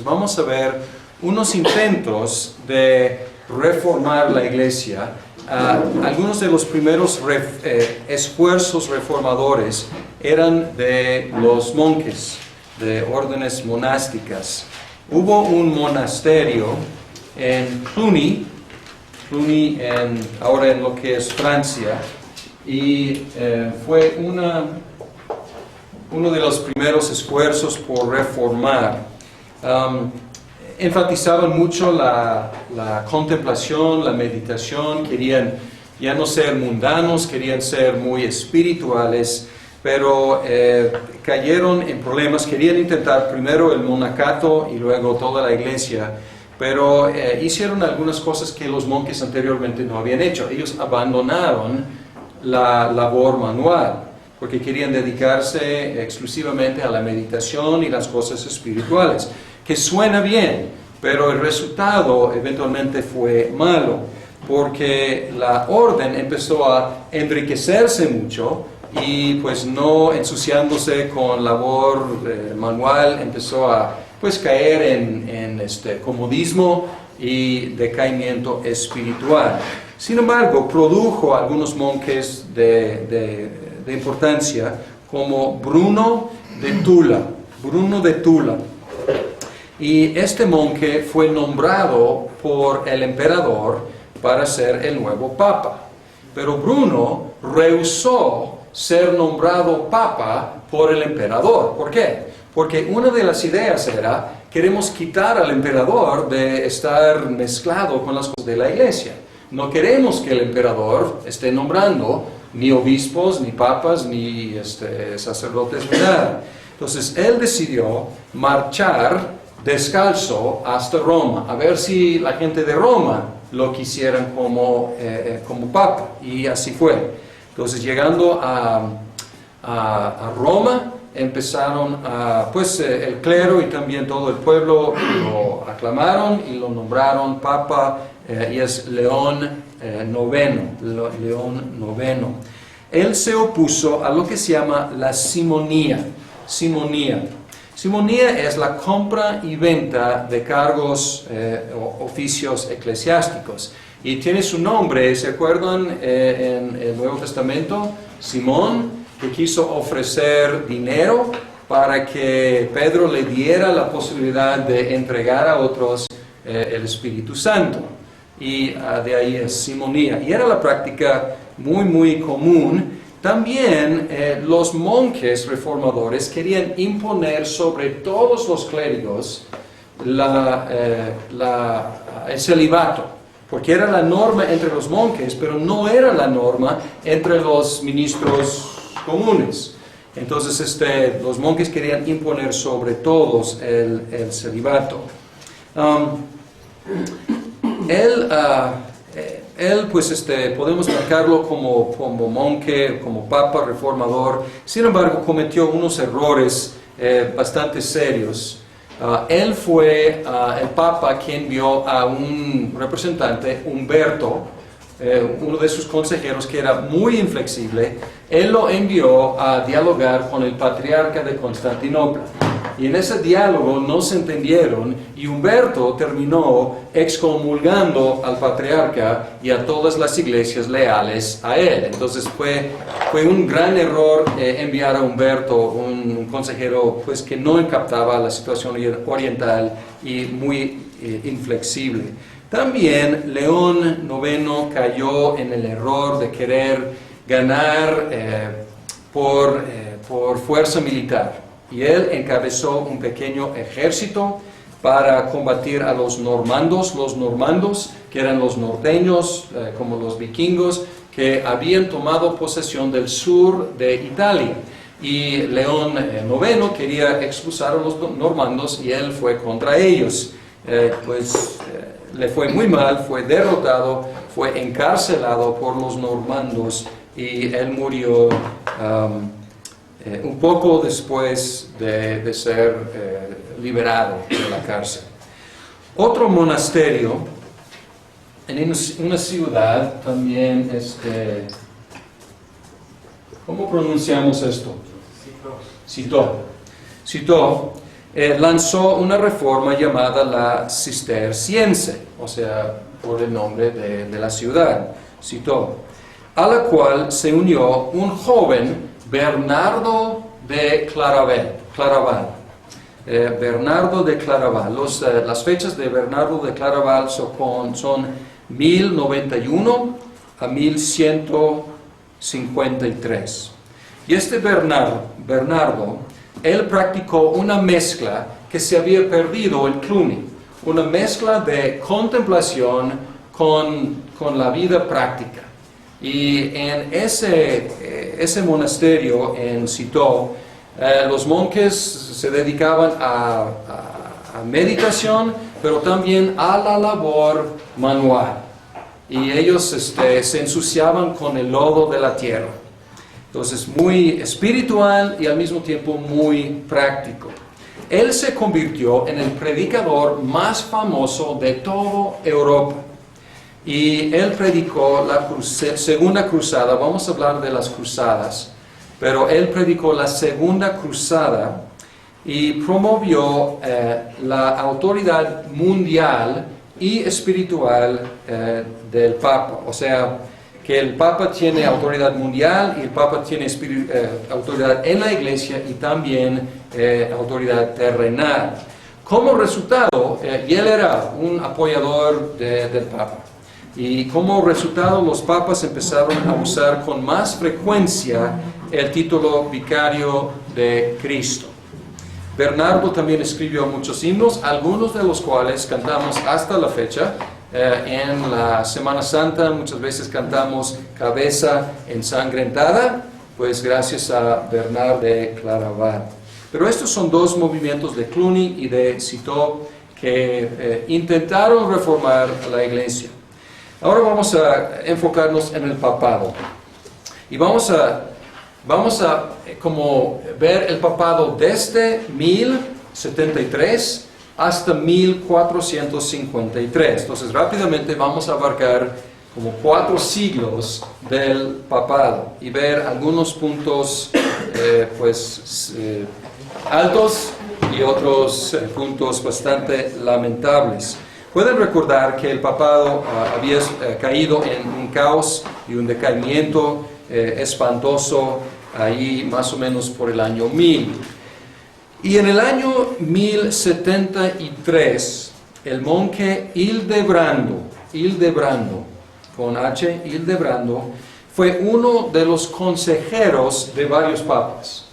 Entonces vamos a ver unos intentos de reformar la iglesia. Algunos de los primeros esfuerzos reformadores eran de los monjes, de órdenes monásticas. Hubo un monasterio en Cluny ahora en lo que es Francia, y fue uno de los primeros esfuerzos por reformar. Enfatizaban mucho la contemplación, la meditación, querían ya no ser mundanos, querían ser muy espirituales, pero cayeron en problemas, querían intentar primero el monacato y luego toda la iglesia, pero hicieron algunas cosas que los monjes anteriormente no habían hecho. Ellos abandonaron la labor manual, porque querían dedicarse exclusivamente a la meditación y las cosas espirituales, que suena bien, pero el resultado eventualmente fue malo, porque la orden empezó a enriquecerse mucho y pues no ensuciándose con labor manual, empezó a pues caer en comodismo y decaimiento espiritual. Sin embargo, produjo algunos monjes de importancia, como Bruno de Tula. Y este monje fue nombrado por el emperador para ser el nuevo papa. Pero Bruno rehusó ser nombrado papa por el emperador. ¿Por qué? Porque una de las ideas era, queremos quitar al emperador de estar mezclado con las cosas de la iglesia. No queremos que el emperador esté nombrando ni obispos, ni papas, ni sacerdotes, ni nada. Entonces él decidió marchar descalzo hasta Roma, a ver si la gente de Roma lo quisieran como papa, y así fue. Entonces llegando a Roma, empezaron el clero y también todo el pueblo lo aclamaron y lo nombraron papa, y es León IX. Él se opuso a lo que se llama la simonía. Simonía es la compra y venta de cargos o oficios eclesiásticos. Y tiene su nombre, ¿se acuerdan en el Nuevo Testamento? Simón, que quiso ofrecer dinero para que Pedro le diera la posibilidad de entregar a otros el Espíritu Santo. Y de ahí es simonía. Y era la práctica muy, muy común. También los monjes reformadores querían imponer sobre todos los clérigos el celibato, porque era la norma entre los monjes, pero no era la norma entre los ministros comunes. Entonces los monjes querían imponer sobre todos el celibato. Él podemos marcarlo como monje, como papa reformador. Sin embargo, cometió unos errores bastante serios. Él fue el papa quien envió a un representante, Humberto, uno de sus consejeros, que era muy inflexible. Él lo envió a dialogar con el patriarca de Constantinopla. Y en ese diálogo no se entendieron, y Humberto terminó excomulgando al patriarca y a todas las iglesias leales a él. Entonces fue un gran error enviar a Humberto, un consejero pues, que no captaba la situación oriental y muy inflexible. También León IX cayó en el error de querer ganar por fuerza militar. Y él encabezó un pequeño ejército para combatir a los normandos, que eran los norteños, como los vikingos, que habían tomado posesión del sur de Italia. Y León IX quería expulsar a los normandos y él fue contra ellos. Le fue muy mal, fue derrotado, fue encarcelado por los normandos y él murió un poco después de ser liberado de la cárcel. Otro monasterio en una ciudad también, ¿cómo pronunciamos esto? Citó. lanzó una reforma llamada la Cisterciense, o sea, por el nombre de la ciudad, Citeaux, a la cual se unió un joven, Bernardo de Claraval. Bernardo de Claraval. Las fechas de Bernardo de Claraval son 1091 a 1153. Y este Bernardo, él practicó una mezcla que se había perdido en Cluny, una mezcla de contemplación con la vida práctica. Y en ese monasterio en Citeaux, los monjes se dedicaban a meditación, pero también a la labor manual. Y ellos se ensuciaban con el lodo de la tierra. Entonces, muy espiritual y al mismo tiempo muy práctico. Él se convirtió en el predicador más famoso de toda Europa. Y él predicó la segunda cruzada. Vamos a hablar de las cruzadas. Pero él predicó la segunda cruzada y promovió la autoridad mundial y espiritual del Papa. O sea, que el Papa tiene autoridad mundial y el Papa tiene autoridad en la Iglesia y también autoridad terrenal. Como resultado, y él era un apoyador del Papa. Y como resultado, los papas empezaron a usar con más frecuencia el título vicario de Cristo. Bernardo también escribió muchos himnos, algunos de los cuales cantamos hasta la fecha. En la Semana Santa muchas veces cantamos Cabeza ensangrentada, pues gracias a Bernardo de Claraval. Pero estos son dos movimientos de Cluny y de Citeaux que intentaron reformar la Iglesia. Ahora vamos a enfocarnos en el papado. Y vamos a como ver el papado desde 1073 hasta 1453. Entonces rápidamente vamos a abarcar como 4 siglos del papado y ver algunos puntos altos y otros puntos bastante lamentables. Pueden recordar que el papado había caído en un caos y un decaimiento espantoso ahí más o menos por el año 1000. Y en el año 1073, el monje Hildebrando, con H, Hildebrando, fue uno de los consejeros de varios papas.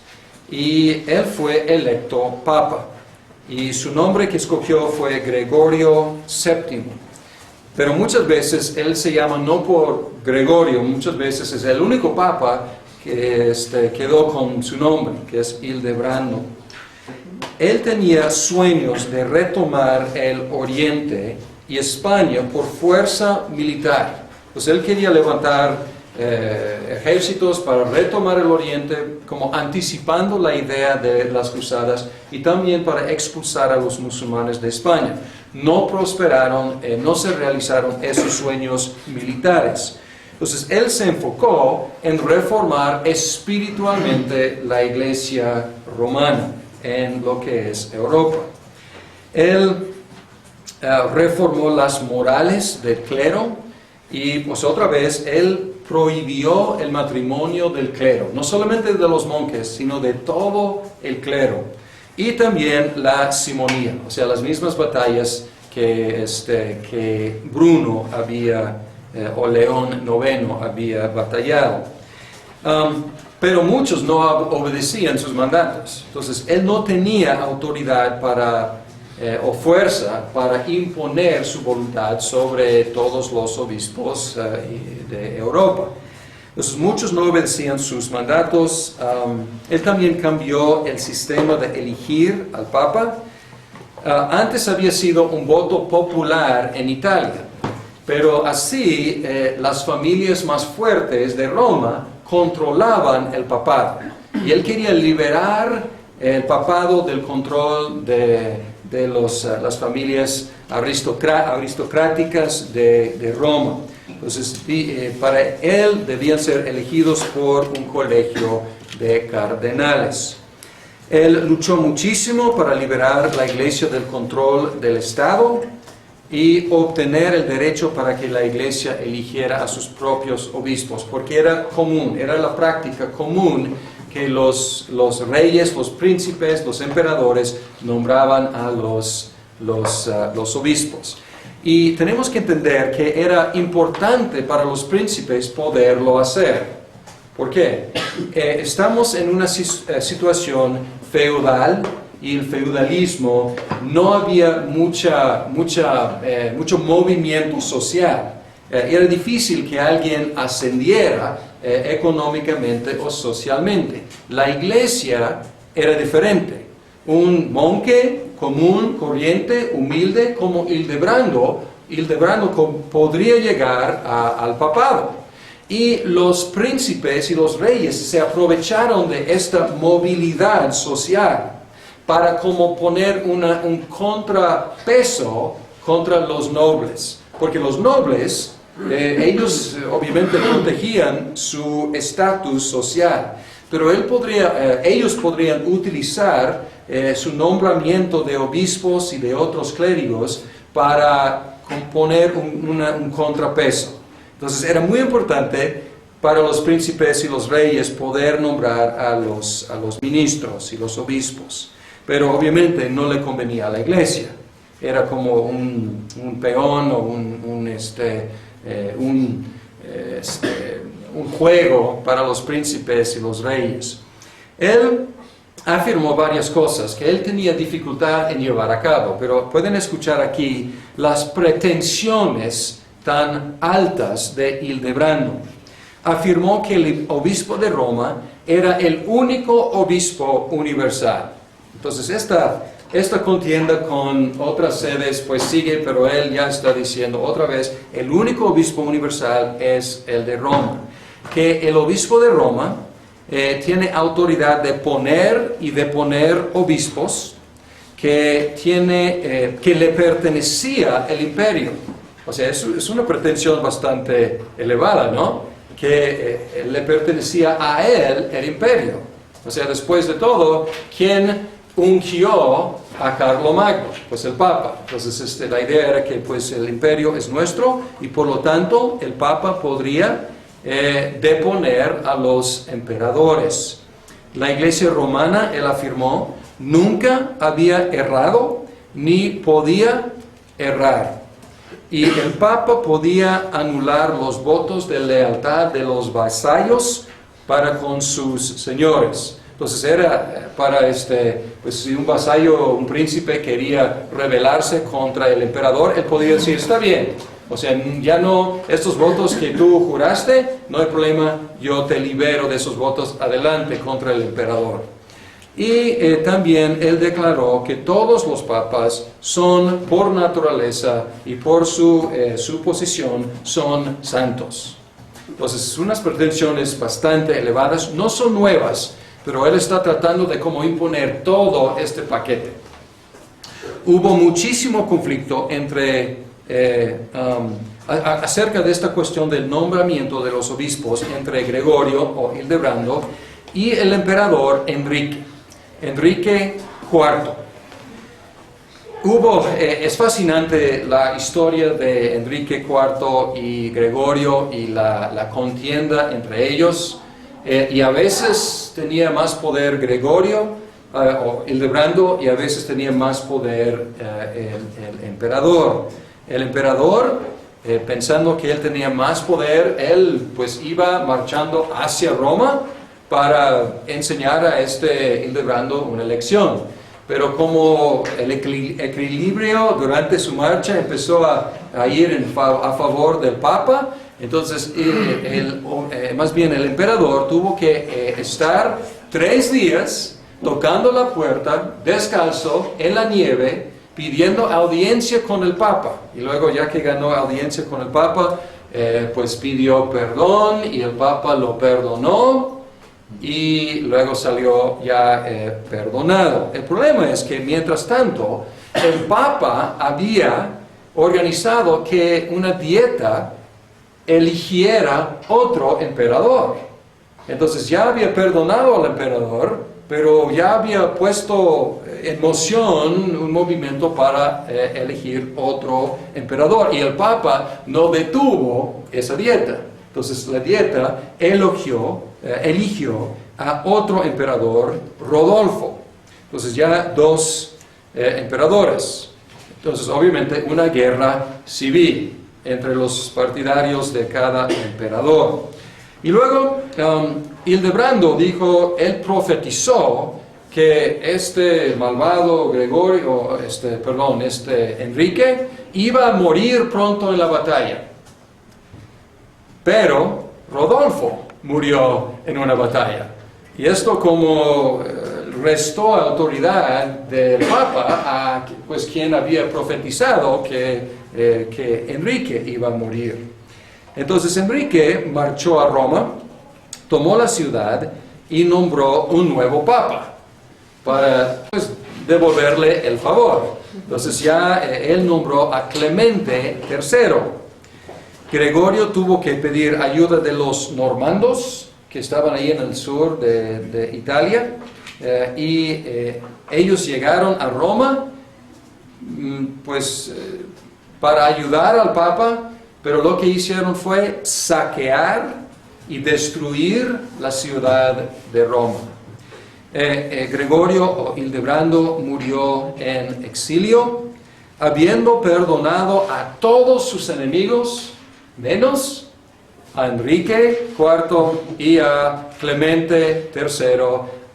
Y él fue electo papa. Y su nombre que escogió fue Gregorio VII. Pero muchas veces él se llama no por Gregorio, muchas veces es el único papa que quedó con su nombre, que es Hildebrando. Él tenía sueños de retomar el Oriente y España por fuerza militar. Pues él quería levantar ejércitos para retomar el Oriente, como anticipando la idea de las cruzadas y también para expulsar a los musulmanes de España. No prosperaron, no se realizaron esos sueños militares. Entonces él se enfocó en reformar espiritualmente la Iglesia romana en lo que es Europa. Él reformó las morales del clero y pues otra vez él prohibió el matrimonio del clero, no solamente de los monjes, sino de todo el clero. Y también la simonía, o sea, las mismas batallas que Bruno había, o León IX había batallado. Pero muchos no obedecían sus mandatos. Entonces, él no tenía autoridad o fuerza para imponer su voluntad sobre todos los obispos de Europa. Entonces, muchos no obedecían sus mandatos. Él también cambió el sistema de elegir al Papa. Antes había sido un voto popular en Italia, pero así las familias más fuertes de Roma controlaban el papado. Y él quería liberar el papado del control de las familias aristocráticas de Roma. Entonces, para él debían ser elegidos por un colegio de cardenales. Él luchó muchísimo para liberar la iglesia del control del Estado y obtener el derecho para que la iglesia eligiera a sus propios obispos, porque era común, era la práctica común que los reyes, los príncipes, los emperadores nombraban a los obispos. Y tenemos que entender que era importante para los príncipes poderlo hacer. ¿Por qué? Estamos en una situación feudal, y el feudalismo no había mucho movimiento social. Era difícil que alguien ascendiera económicamente o socialmente. La iglesia era diferente. Un monje común, corriente, humilde como Hildebrando podría llegar al papado. Y los príncipes y los reyes se aprovecharon de esta movilidad social para como poner un contrapeso contra los nobles. Porque los nobles, ellos obviamente protegían su estatus social, pero ellos podrían utilizar su nombramiento de obispos y de otros clérigos para poner un contrapeso. Entonces era muy importante para los príncipes y los reyes poder nombrar a los ministros y los obispos. Pero obviamente no le convenía a la iglesia. Era como un peón o un juego para los príncipes y los reyes. Él afirmó varias cosas que él tenía dificultad en llevar a cabo, pero pueden escuchar aquí las pretensiones tan altas de Hildebrando. Afirmó que el obispo de Roma era el único obispo universal. Entonces esta contienda con otras sedes pues sigue, pero él ya está diciendo otra vez, el único obispo universal es el de Roma. Que el obispo de Roma tiene autoridad de poner y deponer obispos que le pertenecía el imperio. O sea, es una pretensión bastante elevada, ¿no? Que le pertenecía a él el imperio. O sea, después de todo, ¿quién ungió a Carlomagno? Pues el Papa. Entonces la idea era que pues el imperio es nuestro y por lo tanto el Papa podría deponer a los emperadores. La iglesia romana, él afirmó, nunca había errado ni podía errar. Y el Papa podía anular los votos de lealtad de los vasallos para con sus señores. Entonces era para pues si un vasallo, un príncipe quería rebelarse contra el emperador, él podía decir, está bien, o sea, ya no, estos votos que tú juraste, no hay problema, yo te libero de esos votos, adelante contra el emperador. Y también él declaró que todos los papas son por naturaleza y por su posición son santos. Entonces, unas pretensiones bastante elevadas, no son nuevas, pero él está tratando de cómo imponer todo este paquete. Hubo muchísimo conflicto acerca de esta cuestión del nombramiento de los obispos entre Gregorio o Hildebrando y el emperador Enrique IV. Es fascinante la historia de Enrique IV y Gregorio y la contienda entre ellos. Y a veces tenía más poder Gregorio o Hildebrando y a veces tenía más poder el emperador. El emperador, pensando que él tenía más poder, él pues iba marchando hacia Roma para enseñar a Hildebrando una lección. Pero como el equilibrio durante su marcha empezó a ir a favor del Papa, entonces más bien el emperador tuvo que estar 3 días tocando la puerta, descalzo, en la nieve, pidiendo audiencia con el Papa. Y luego ya que ganó audiencia con el Papa, pues pidió perdón y el Papa lo perdonó. Y luego salió ya perdonado. El problema es que mientras tanto el Papa había organizado que una dieta eligiera otro emperador. Entonces ya había perdonado al emperador, pero ya había puesto en moción un movimiento para elegir otro emperador. Y el Papa no detuvo esa dieta. Entonces la dieta eligió a otro emperador, Rodolfo. Entonces ya dos emperadores. Entonces obviamente una guerra civil entre los partidarios de cada emperador. Y luego Hildebrando dijo, él profetizó que este malvado Enrique iba a morir pronto en la batalla. Pero Rodolfo murió en una batalla. Y esto como restó autoridad del Papa a pues, quien había profetizado que Enrique iba a morir. Entonces Enrique marchó a Roma, tomó la ciudad y nombró un nuevo Papa para pues, devolverle el favor. Entonces ya él nombró a Clemente III. Gregorio tuvo que pedir ayuda de los normandos que estaban ahí en el sur de Italia y ellos llegaron a Roma pues para ayudar al Papa, pero lo que hicieron fue saquear y destruir la ciudad de Roma. Gregorio o Hildebrando murió en exilio, habiendo perdonado a todos sus enemigos, menos a Enrique IV y a Clemente III,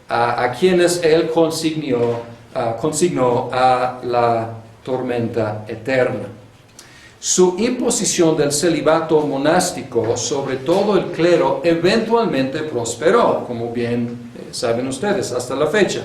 a quienes él consignó a la tormenta eterna. Su imposición del celibato monástico sobre todo el clero eventualmente prosperó, como bien saben ustedes, hasta la fecha.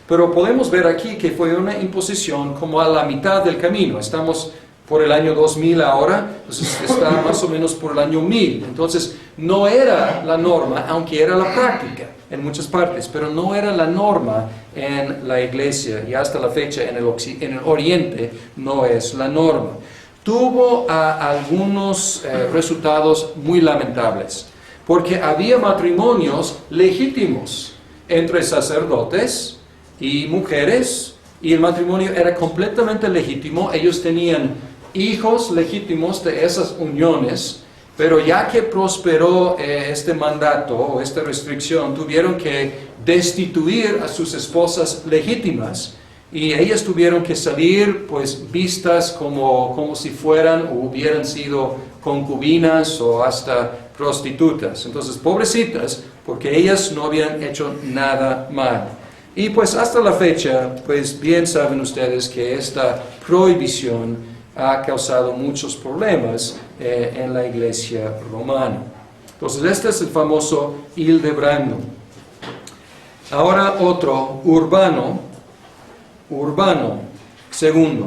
Pero podemos ver aquí que fue una imposición como a la mitad del camino. Estamos por el año 2000 ahora, entonces está más o menos por el año 1000. Entonces no era la norma, aunque era la práctica en muchas partes, pero no era la norma en la iglesia y hasta la fecha en el Oriente no es la norma. Tuvo algunos resultados muy lamentables, porque había matrimonios legítimos entre sacerdotes y mujeres, y el matrimonio era completamente legítimo. Ellos tenían hijos legítimos de esas uniones, pero ya que prosperó este mandato o esta restricción, tuvieron que destituir a sus esposas legítimas. Y ellas tuvieron que salir pues vistas como si fueran o hubieran sido concubinas o hasta prostitutas. Entonces, pobrecitas, porque ellas no habían hecho nada mal. Y pues hasta la fecha, pues bien saben ustedes que esta prohibición ha causado muchos problemas en la iglesia romana. Entonces, este es el famoso Hildebrando. Ahora otro, Urbano II.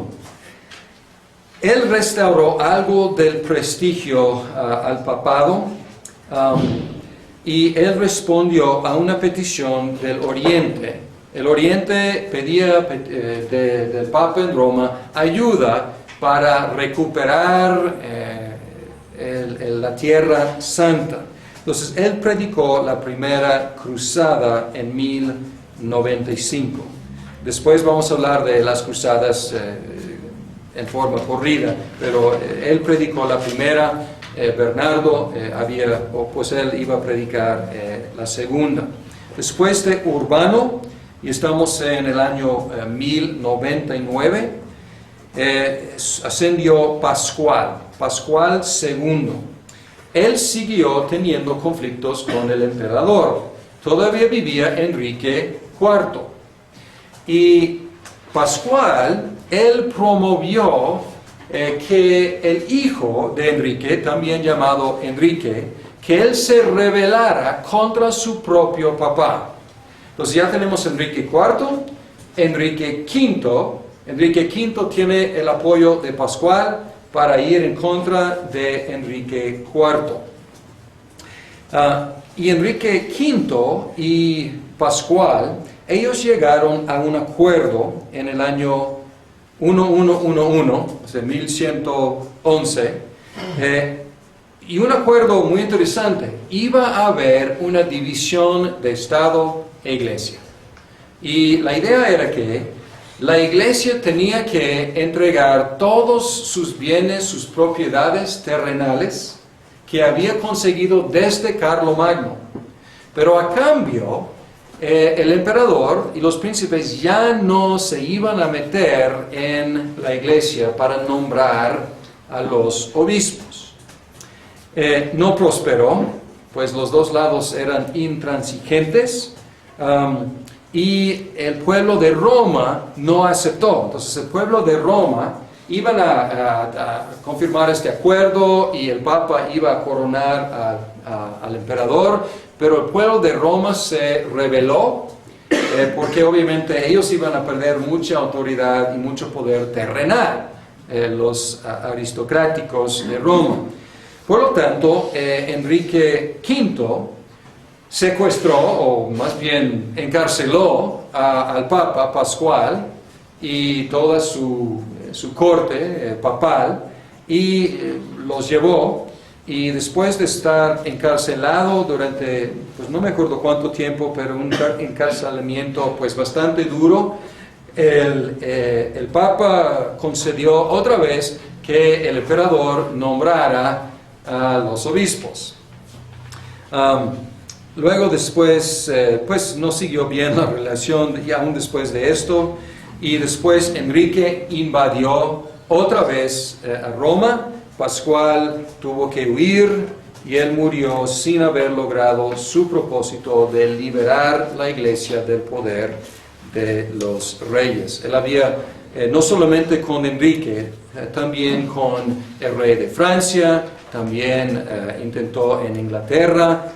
Él restauró algo del prestigio al papado y él respondió a una petición del Oriente. El Oriente pedía del Papa en Roma ayuda para recuperar la Tierra Santa. Entonces él predicó la primera cruzada en 1095. Después vamos a hablar de las cruzadas en forma corrida, pero él predicó la primera, Bernardo él iba a predicar la segunda. Después de Urbano, y estamos en el año 1099, ascendió Pascual II. Él siguió teniendo conflictos con el emperador. Todavía vivía Enrique IV. Y Pascual, él promovió que el hijo de Enrique, también llamado Enrique, que él se rebelara contra su propio papá. Entonces ya tenemos Enrique IV, Enrique V. Enrique V tiene el apoyo de Pascual para ir en contra de Enrique IV. Y Enrique V y Pascual, ellos llegaron a un acuerdo en el año 1111, o sea, 1111, y un acuerdo muy interesante. Iba a haber una división de Estado e Iglesia. Y la idea era que la iglesia tenía que entregar todos sus bienes, sus propiedades terrenales que había conseguido desde Carlomagno. Pero a cambio, el emperador y los príncipes ya no se iban a meter en la iglesia para nombrar a los obispos. No prosperó, pues los dos lados eran intransigentes, y el pueblo de Roma no aceptó. Entonces el pueblo de Roma iban a confirmar este acuerdo y el Papa iba a coronar al emperador, pero el pueblo de Roma se rebeló porque obviamente ellos iban a perder mucha autoridad y mucho poder terrenal, los aristocráticos de Roma. Por lo tanto, Enrique V secuestró, o más bien encarceló al Papa Pascual y toda su corte papal, y los llevó, y después de estar encarcelado durante, pues no me acuerdo cuánto tiempo, pero un encarcelamiento pues bastante duro, el Papa concedió otra vez que el emperador nombrara a los obispos. Luego después, pues no siguió bien la relación y aún después de esto, y después Enrique invadió otra vez a Roma. Pascual tuvo que huir y él murió sin haber logrado su propósito de liberar la iglesia del poder de los reyes. Él había, no solamente con Enrique, también con el rey de Francia, también intentó en Inglaterra,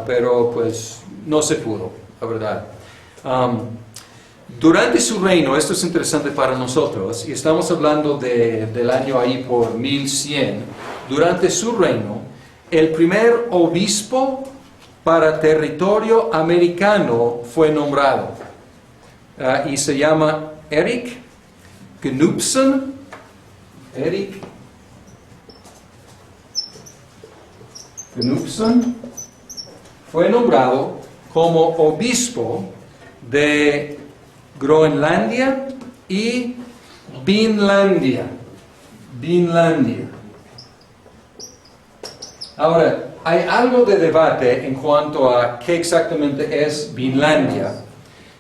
pero pues no se pudo, la verdad. Durante su reino, esto es interesante para nosotros, y estamos hablando del año ahí por 1100, durante su reino, el primer obispo para territorio americano fue nombrado, y se llama Erik Knudsen. Erik Knudsen fue nombrado como obispo de Groenlandia y Vinlandia. Ahora, hay algo de debate en cuanto a qué exactamente es Vinlandia,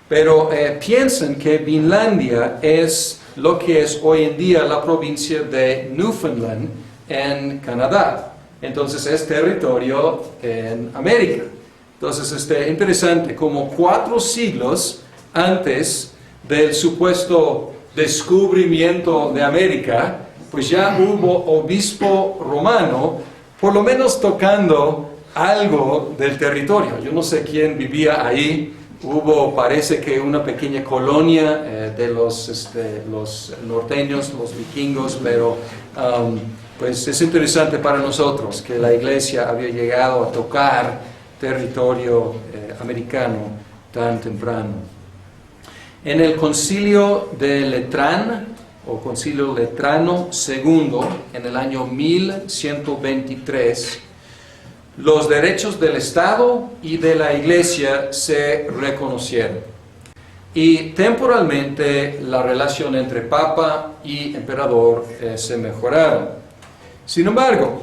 pero piensan que Vinlandia es lo que es hoy en día la provincia de Newfoundland en Canadá. Entonces es territorio en América. Entonces interesante, como 4 siglos antes del supuesto descubrimiento de América, pues ya hubo obispo romano, por lo menos tocando algo del territorio. Yo no sé quién vivía ahí, parece que una pequeña colonia de los norteños, los vikingos, pero pues es interesante para nosotros que la iglesia había llegado a tocar territorio americano tan temprano. En el concilio de Letrán, o concilio Letrano II, en el año 1123, los derechos del Estado y de la Iglesia se reconocieron. Y temporalmente la relación entre Papa y Emperador se mejoraron. Sin embargo,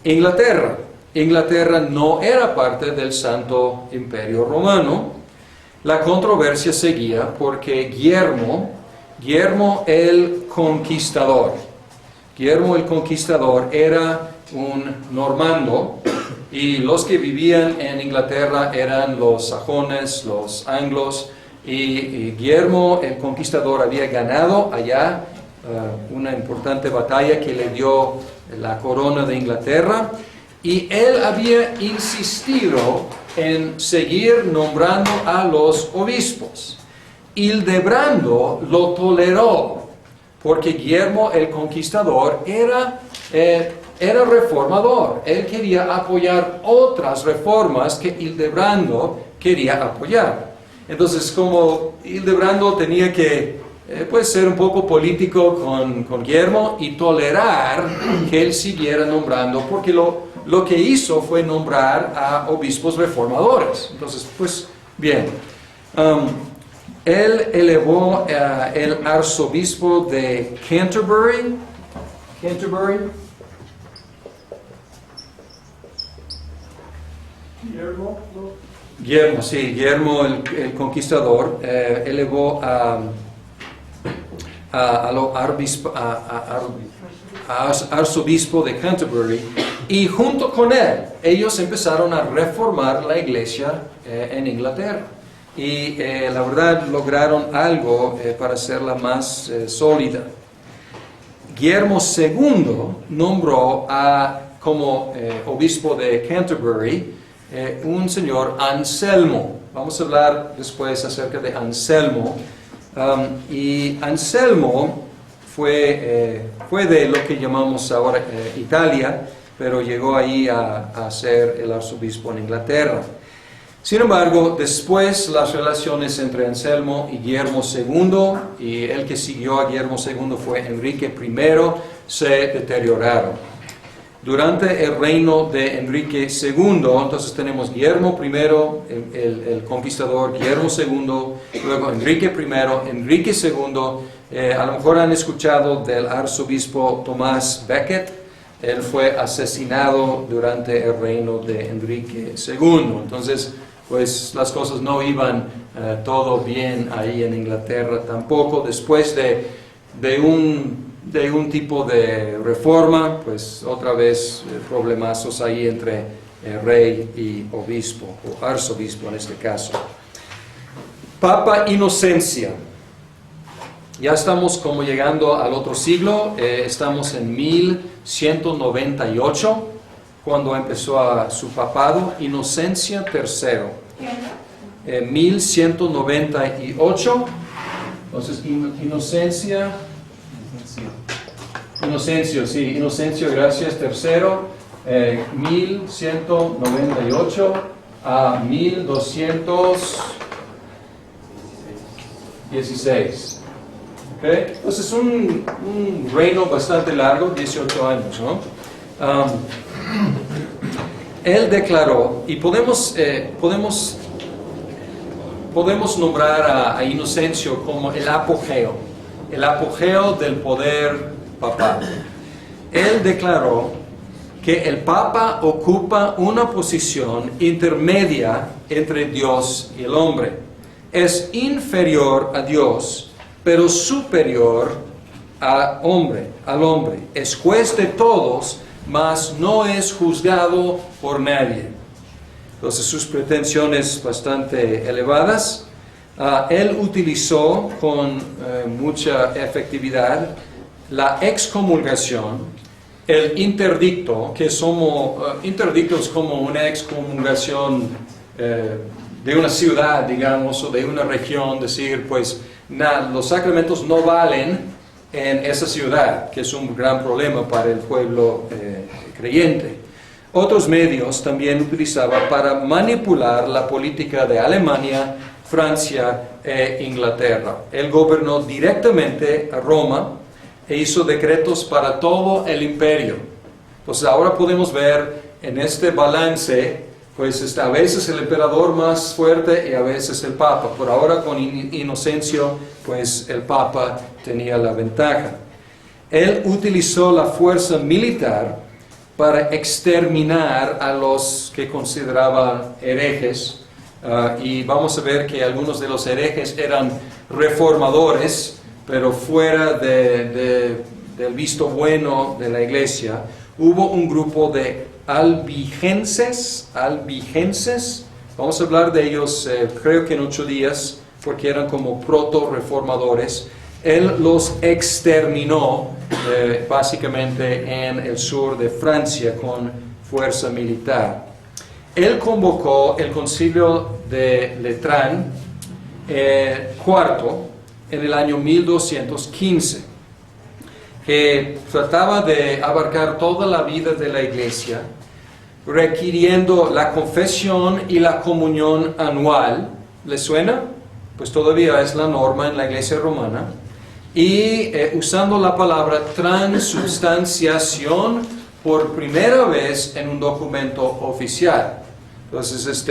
Inglaterra no era parte del Santo Imperio Romano. La controversia seguía porque Guillermo el Conquistador era un normando, y los que vivían en Inglaterra eran los sajones, los anglos, y Guillermo el Conquistador había ganado allá una importante batalla que le dio la corona de Inglaterra, y él había insistido en seguir nombrando a los obispos. Hildebrando lo toleró, porque Guillermo el Conquistador era reformador. Él quería apoyar otras reformas que Hildebrando quería apoyar. Entonces, como Hildebrando tenía que ser un poco político con Guillermo y tolerar que él siguiera nombrando, porque lo que hizo fue nombrar a obispos reformadores. Entonces, pues bien. Él elevó el arzobispo de Canterbury. Guillermo el Conquistador elevó arzobispo de Canterbury, y junto con él ellos empezaron a reformar la iglesia en Inglaterra, y la verdad lograron algo para hacerla más sólida. Guillermo II nombró como obispo de Canterbury un señor Anselmo. Vamos a hablar después acerca de Anselmo. Y Anselmo fue de lo que llamamos ahora Italia, pero llegó ahí a ser el arzobispo en Inglaterra. Sin embargo, después las relaciones entre Anselmo y Guillermo II, y el que siguió a Guillermo II fue Enrique I, se deterioraron. Durante el reino de Enrique II, entonces tenemos Guillermo I, el conquistador, Guillermo II, luego Enrique I, Enrique II. A lo mejor han escuchado del arzobispo Tomás Becket. Él fue asesinado durante el reino de Enrique II. Entonces, pues las cosas no iban todo bien ahí en Inglaterra tampoco. Después de un tipo de reforma, pues otra vez problemazos ahí entre rey y obispo, o arzobispo en este caso. Papa Inocencia. Ya estamos como llegando al otro siglo, estamos en 1198, cuando empezó su papado, Inocencia III. 1198, entonces Inocencio, gracias, tercero, 1198 a 1216. ¿Okay? Entonces un reino bastante largo, 18 años, ¿no? Él declaró, y podemos nombrar a Inocencio como el apogeo del poder papal. Él declaró que el Papa ocupa una posición intermedia entre Dios y el hombre. Es inferior a Dios, pero superior al hombre. Es juez de todos, mas no es juzgado por nadie. Entonces sus pretensiones bastante elevadas. Él utilizó con mucha efectividad la excomulgación, el interdicto, que interdicto es como una excomulgación de una ciudad, digamos, o de una región, decir, pues, los sacramentos no valen en esa ciudad, que es un gran problema para el pueblo creyente. Otros medios también utilizaba para manipular la política de Alemania, Francia e Inglaterra. Él gobernó directamente a Roma e hizo decretos para todo el imperio. Pues ahora podemos ver en este balance, pues a veces el emperador más fuerte y a veces el papa. Por ahora con Inocencio, pues el papa tenía la ventaja. Él utilizó la fuerza militar para exterminar a los que consideraban herejes. Y vamos a ver que algunos de los herejes eran reformadores, pero fuera del visto bueno de la iglesia. Hubo un grupo de albigenses, vamos a hablar de ellos creo que en 8 días, porque eran como proto-reformadores. Él los exterminó básicamente en el sur de Francia con fuerza militar. Él convocó el concilio de Letrán cuarto en el año 1215, que trataba de abarcar toda la vida de la iglesia, requiriendo la confesión y la comunión anual. ¿Les suena? Pues todavía es la norma en la iglesia romana. Y usando la palabra transubstanciación por primera vez en un documento oficial. Entonces,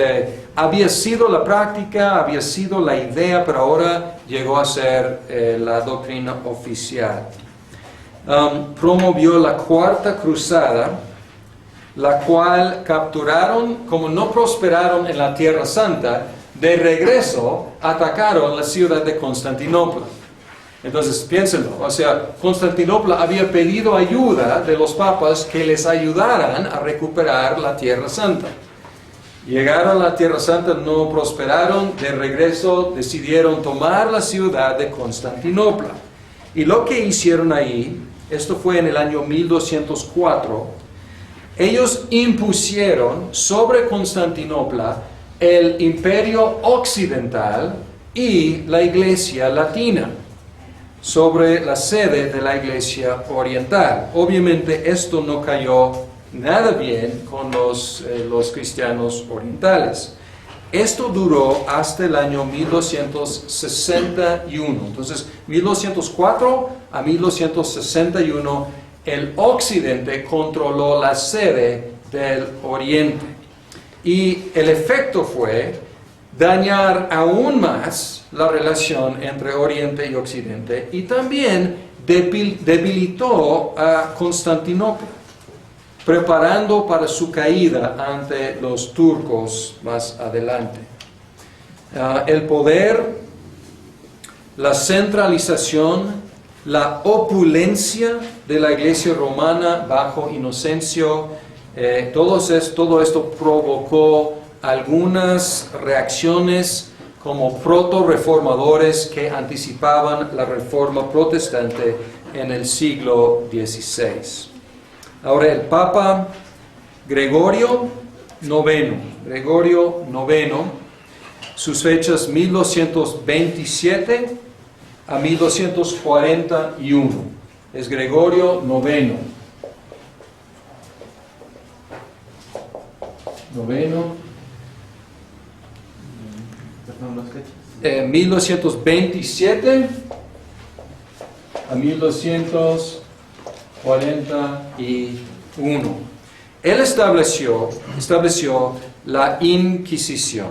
había sido la práctica, había sido la idea, pero ahora llegó a ser la doctrina oficial. Promovió la Cuarta Cruzada, la cual capturaron, como no prosperaron en la Tierra Santa, de regreso atacaron la ciudad de Constantinopla. Entonces, piénsenlo, o sea, Constantinopla había pedido ayuda de los papas que les ayudaran a recuperar la Tierra Santa. Llegaron a la Tierra Santa, no prosperaron, de regreso decidieron tomar la ciudad de Constantinopla. Y lo que hicieron ahí, esto fue en el año 1204, ellos impusieron sobre Constantinopla el imperio occidental y la iglesia latina sobre la sede de la iglesia oriental. Obviamente esto no cayó nada bien con los cristianos orientales. Esto duró hasta el año 1261. Entonces, 1204 a 1261, el occidente controló la sede del oriente. Y el efecto fue dañar aún más la relación entre Oriente y Occidente y también debilitó a Constantinopla, preparando para su caída ante los turcos más adelante. El poder, la centralización, la opulencia de la iglesia romana bajo Inocencio, todo esto provocó algunas reacciones como proto-reformadores que anticipaban la reforma protestante en el siglo XVI. Ahora el Papa Gregorio IX, sus fechas 1227 a 1241, es Gregorio IX. 1227 a 1241. Él estableció la Inquisición,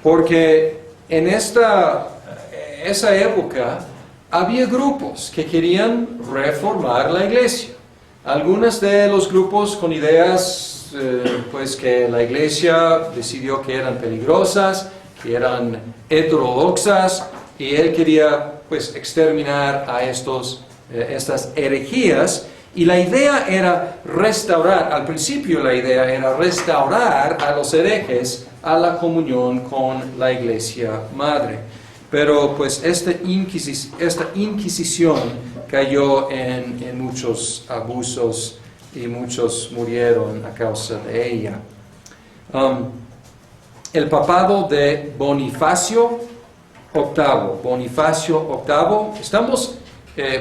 porque en esa época había grupos que querían reformar la iglesia. Algunos de los grupos con ideas pues que la iglesia decidió que eran peligrosas, que eran heterodoxas, y él quería pues exterminar a estas herejías, y la idea era restaurar, al principio la idea era restaurar a los herejes a la comunión con la iglesia madre. Pero pues esta Inquisición cayó en muchos abusos y muchos murieron a causa de ella. El papado de Bonifacio VIII, estamos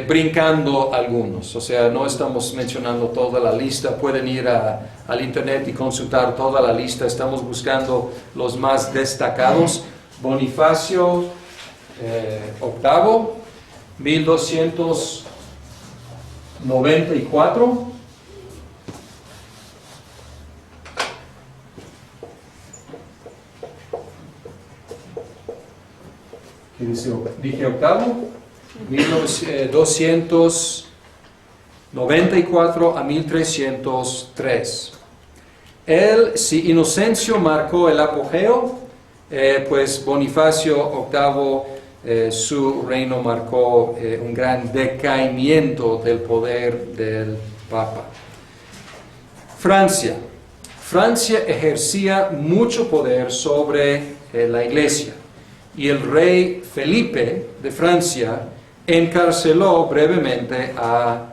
brincando algunos, o sea, no estamos mencionando toda la lista, pueden ir al internet y consultar toda la lista, estamos buscando los más destacados. Bonifacio VIII, 1294. Dije octavo, 1294 a 1303. Si Inocencio marcó el apogeo, pues Bonifacio VIII, su reino marcó un gran decaimiento del poder del Papa. Francia ejercía mucho poder sobre la iglesia. Y el rey Felipe de Francia encarceló brevemente a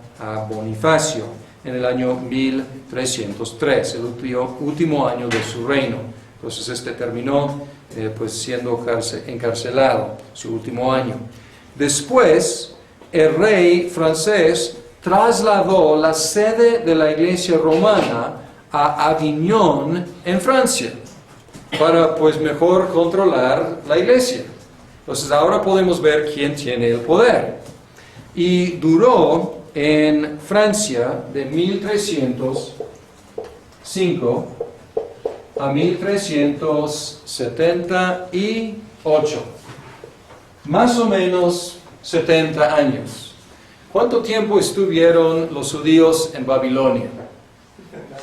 Bonifacio en el año 1303, el último año de su reino. Entonces terminó pues siendo encarcelado, su último año. Después, el rey francés trasladó la sede de la iglesia romana a Avignon, en Francia, para pues mejor controlar la iglesia. Entonces ahora podemos ver quién tiene el poder. Y duró en Francia de 1305 a 1378. Más o menos 70 años. ¿Cuánto tiempo estuvieron los judíos en Babilonia?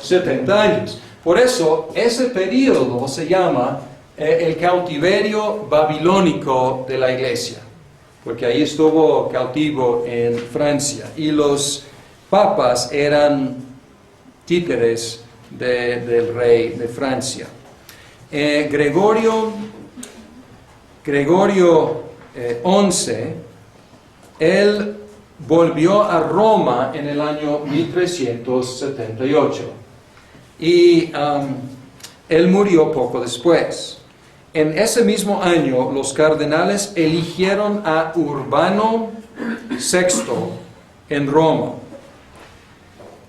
70 años. Por eso, ese periodo se llama el cautiverio babilónico de la iglesia, porque ahí estuvo cautivo en Francia, y los papas eran títeres del rey de Francia. Gregorio XI, él volvió a Roma en el año 1378 y él murió poco después. En ese mismo año, los cardenales eligieron a Urbano VI en Roma.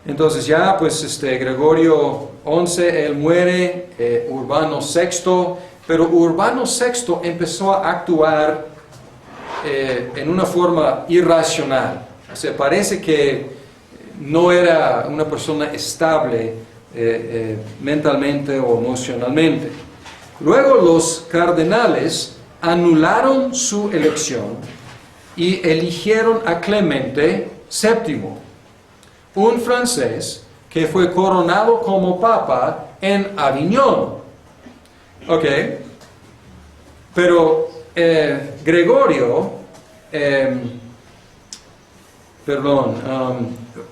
Entonces ya, pues, Gregorio XI, él muere, Urbano VI, pero Urbano VI empezó a actuar en una forma irracional. O sea, parece que no era una persona estable mentalmente o emocionalmente. Luego los cardenales anularon su elección y eligieron a Clemente VII, un francés que fue coronado como papa en Aviñón. Ok, pero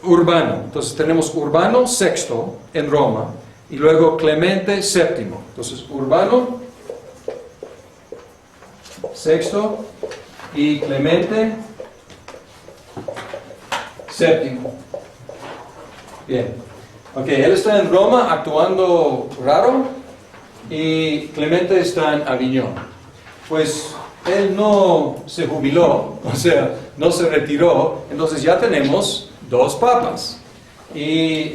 Urbano, entonces tenemos Urbano VI en Roma y luego Clemente VII. Entonces Urbano VI y Clemente VII. Bien. Ok, él está en Roma actuando raro y Clemente está en Aviñón. Pues él no se jubiló, o sea, no se retiró, entonces ya tenemos dos papas. Y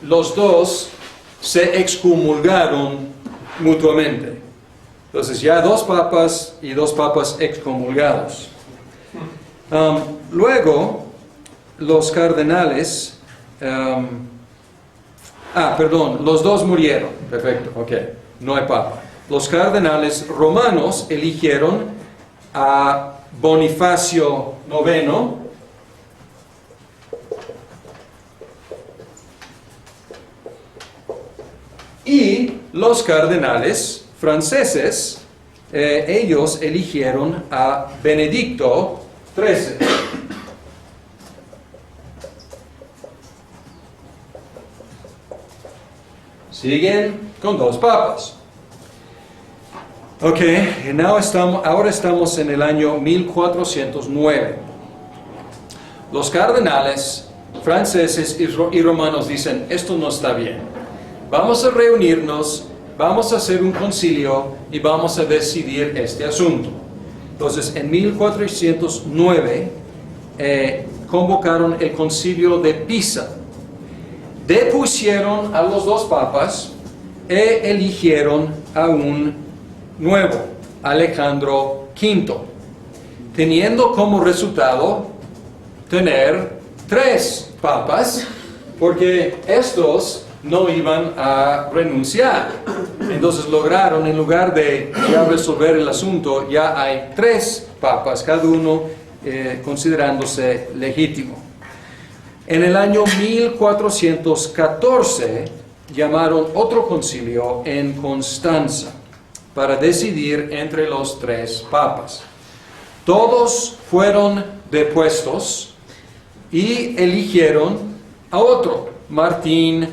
los dos se excomulgaron mutuamente. Entonces ya dos papas y dos papas excomulgados. Luego, los cardenales... los dos murieron. Perfecto, ok. No hay papa. Los cardenales romanos eligieron a Bonifacio IX y los cardenales franceses, ellos eligieron a Benedicto XIII. Siguen con dos papas. Ok, ahora estamos en el año 1409. Los cardenales franceses y romanos dicen, esto no está bien. Vamos a reunirnos, vamos a hacer un concilio y vamos a decidir este asunto. Entonces, en 1409 convocaron el concilio de Pisa. Depusieron a los dos papas e eligieron a un nuevo, Alejandro V, teniendo como resultado tener 3 papas, porque estos no iban a renunciar. Entonces lograron, en lugar de ya resolver el asunto, ya hay 3 papas, cada uno considerándose legítimo. En el año 1414 llamaron otro concilio en Constanza para decidir entre los 3 papas. Todos fueron depuestos y eligieron a otro, Martín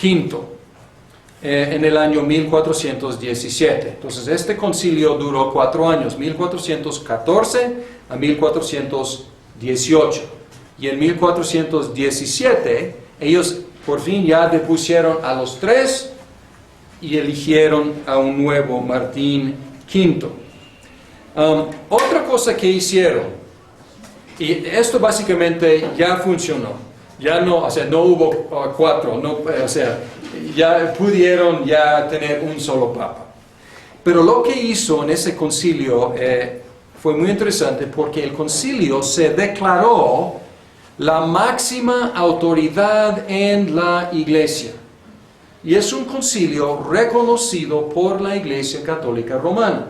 V, en el año 1417. Entonces este concilio duró 4 años, 1414 a 1418. Y en 1417 ellos por fin ya depusieron a los 3 y eligieron a un nuevo Martín V. Otra cosa que hicieron, y esto básicamente ya funcionó, ya no, o sea, no hubo 4, no, o sea, ya pudieron ya tener un solo papa. Pero lo que hizo en ese concilio fue muy interesante, porque el concilio se declaró la máxima autoridad en la iglesia. y es un concilio reconocido por la Iglesia Católica Romana.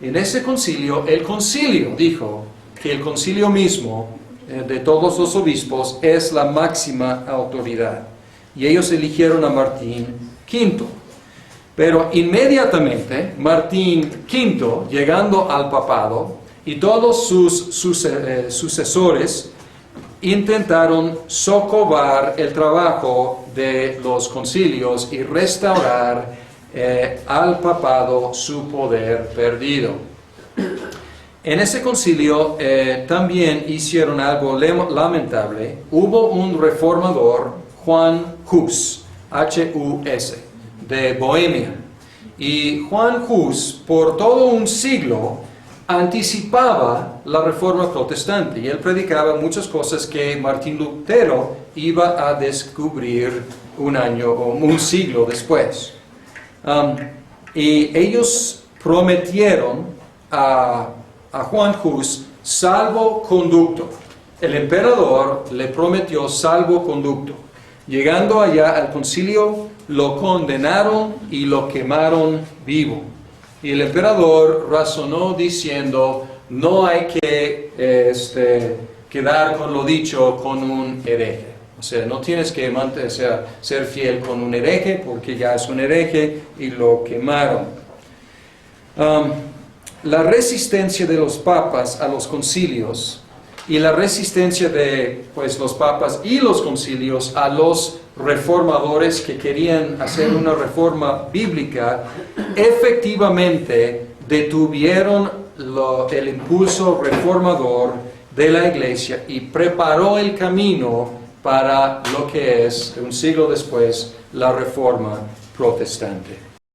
En ese concilio, el concilio dijo que el concilio mismo de todos los obispos es la máxima autoridad. Y ellos eligieron a Martín V. Pero inmediatamente Martín V, llegando al papado, y todos sus sucesores intentaron socavar el trabajo de los concilios y restaurar al papado su poder perdido. En ese concilio también hicieron algo lamentable. Hubo un reformador, Juan Hus, H-U-S, de Bohemia. Y Juan Hus, por todo un siglo, anticipaba la reforma protestante. Y él predicaba muchas cosas que Martín Lutero iba a descubrir un siglo después. Y ellos prometieron a Juan Hus salvoconducto. El emperador le prometió salvoconducto. Llegando allá al concilio, lo condenaron y lo quemaron vivo. Y el emperador razonó diciendo, no hay que quedar con lo dicho con un hereje. O sea, no tienes que ser fiel con un hereje porque ya es un hereje y lo quemaron. La resistencia de los papas a los concilios y la resistencia de los papas y los concilios a los reformadores que querían hacer una reforma bíblica, efectivamente detuvieron el impulso reformador de la Iglesia y preparó el camino para lo que es, un siglo después, la reforma protestante.